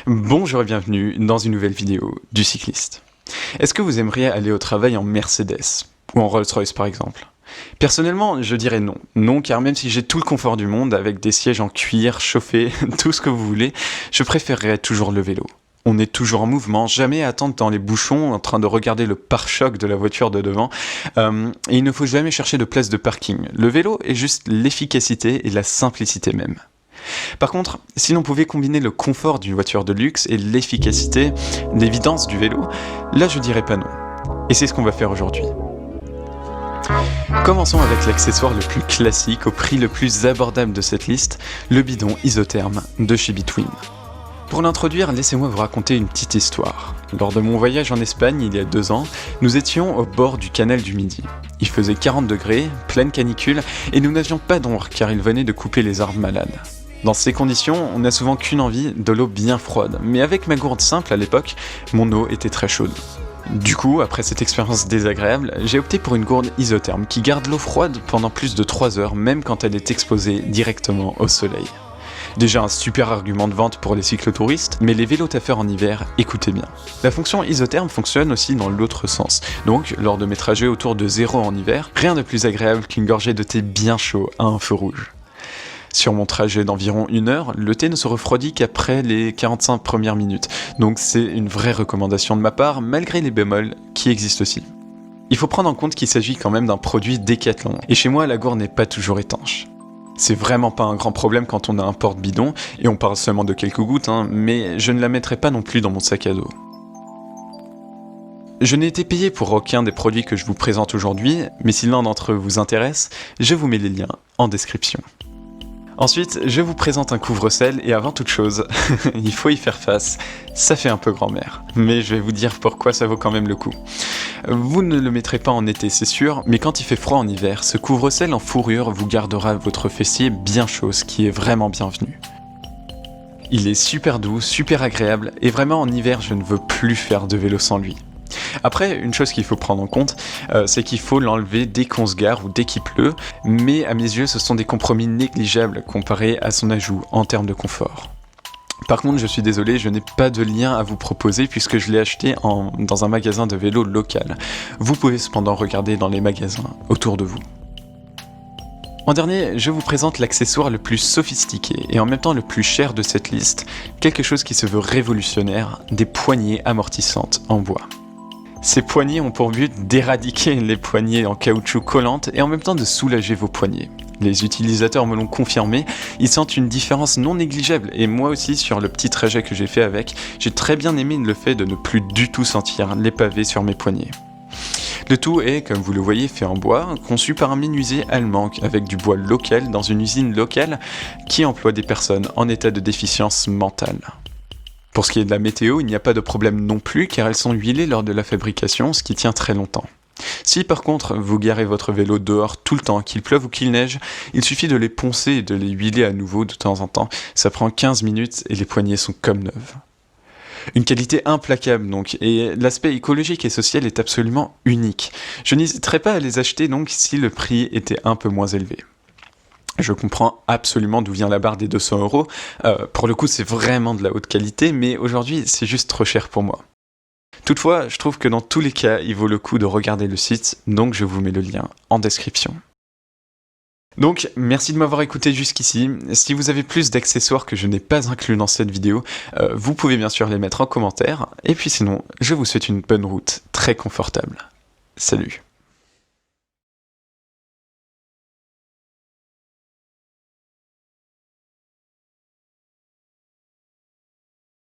Bonjour et bienvenue dans une nouvelle vidéo du cycliste. Est-ce que vous aimeriez aller au travail en Mercedes ou en Rolls-Royce par exemple? Personnellement, je dirais non. Non, car même si j'ai tout le confort du monde avec des sièges en cuir, chauffés, tout ce que vous voulez, je préférerais toujours le vélo. On est toujours en mouvement, jamais à attendre dans les bouchons en train de regarder le pare-choc de la voiture de devant. Et il ne faut jamais chercher de place de parking. Le vélo est juste l'efficacité et la simplicité même. Par contre, si l'on pouvait combiner le confort d'une voiture de luxe et l'efficacité, l'évidence du vélo, là je dirais pas non. Et c'est ce qu'on va faire aujourd'hui. Commençons avec l'accessoire le plus classique au prix le plus abordable de cette liste, le bidon isotherme de chez Between. Pour l'introduire, laissez-moi vous raconter une petite histoire. Lors de mon voyage en Espagne il y a 2 ans, nous étions au bord du canal du Midi. Il faisait 40 degrés, pleine canicule, et nous n'avions pas d'ombre car il venait de couper les arbres malades. Dans ces conditions, on n'a souvent qu'une envie, de l'eau bien froide, mais avec ma gourde simple à l'époque, mon eau était très chaude. Du coup, après cette expérience désagréable, j'ai opté pour une gourde isotherme qui garde l'eau froide pendant plus de 3 heures, même quand elle est exposée directement au soleil. Déjà un super argument de vente pour les cyclotouristes, mais les vélotaffeurs en hiver, écoutez bien. La fonction isotherme fonctionne aussi dans l'autre sens, donc lors de mes trajets autour de 0 en hiver, rien de plus agréable qu'une gorgée de thé bien chaud à un feu rouge. Sur mon trajet d'environ 1 heure, le thé ne se refroidit qu'après les 45 premières minutes, donc c'est une vraie recommandation de ma part, malgré les bémols qui existent aussi. Il faut prendre en compte qu'il s'agit quand même d'un produit Décathlon, et chez moi la gourde n'est pas toujours étanche. C'est vraiment pas un grand problème quand on a un porte-bidon, et on parle seulement de quelques gouttes, mais je ne la mettrai pas non plus dans mon sac à dos. Je n'ai été payé pour aucun des produits que je vous présente aujourd'hui, mais si l'un d'entre eux vous intéresse, je vous mets les liens en description. Ensuite, je vous présente un couvre-sel et avant toute chose, il faut y faire face, ça fait un peu grand-mère. Mais je vais vous dire pourquoi ça vaut quand même le coup. Vous ne le mettrez pas en été, c'est sûr, mais quand il fait froid en hiver, ce couvre-sel en fourrure vous gardera votre fessier bien chaud, ce qui est vraiment bienvenu. Il est super doux, super agréable, et vraiment en hiver je ne veux plus faire de vélo sans lui. Après, une chose qu'il faut prendre en compte, c'est qu'il faut l'enlever dès qu'on se gare ou dès qu'il pleut, mais à mes yeux ce sont des compromis négligeables comparés à son ajout en termes de confort. Par contre, je suis désolé, je n'ai pas de lien à vous proposer puisque je l'ai acheté dans un magasin de vélo local. Vous pouvez cependant regarder dans les magasins autour de vous. En dernier, je vous présente l'accessoire le plus sophistiqué et en même temps le plus cher de cette liste, quelque chose qui se veut révolutionnaire, des poignées amortissantes en bois. Ces poignées ont pour but d'éradiquer les poignées en caoutchouc collantes et en même temps de soulager vos poignets. Les utilisateurs me l'ont confirmé, ils sentent une différence non négligeable et moi aussi sur le petit trajet que j'ai fait avec, j'ai très bien aimé le fait de ne plus du tout sentir les pavés sur mes poignets. Le tout est, comme vous le voyez, fait en bois, conçu par un menuisier allemand avec du bois local dans une usine locale qui emploie des personnes en état de déficience mentale. Pour ce qui est de la météo, il n'y a pas de problème non plus car elles sont huilées lors de la fabrication, ce qui tient très longtemps. Si par contre vous garez votre vélo dehors tout le temps, qu'il pleuve ou qu'il neige, il suffit de les poncer et de les huiler à nouveau de temps en temps. Ça prend 15 minutes et les poignées sont comme neuves. Une qualité implacable donc, et l'aspect écologique et social est absolument unique. Je n'hésiterai pas à les acheter donc si le prix était un peu moins élevé. Je comprends absolument d'où vient la barre des 200 €. Pour le coup, c'est vraiment de la haute qualité, mais aujourd'hui, c'est juste trop cher pour moi. Toutefois, je trouve que dans tous les cas, il vaut le coup de regarder le site, donc je vous mets le lien en description. Donc, merci de m'avoir écouté jusqu'ici. Si vous avez plus d'accessoires que je n'ai pas inclus dans cette vidéo, vous pouvez bien sûr les mettre en commentaire. Et puis sinon, je vous souhaite une bonne route très confortable. Salut!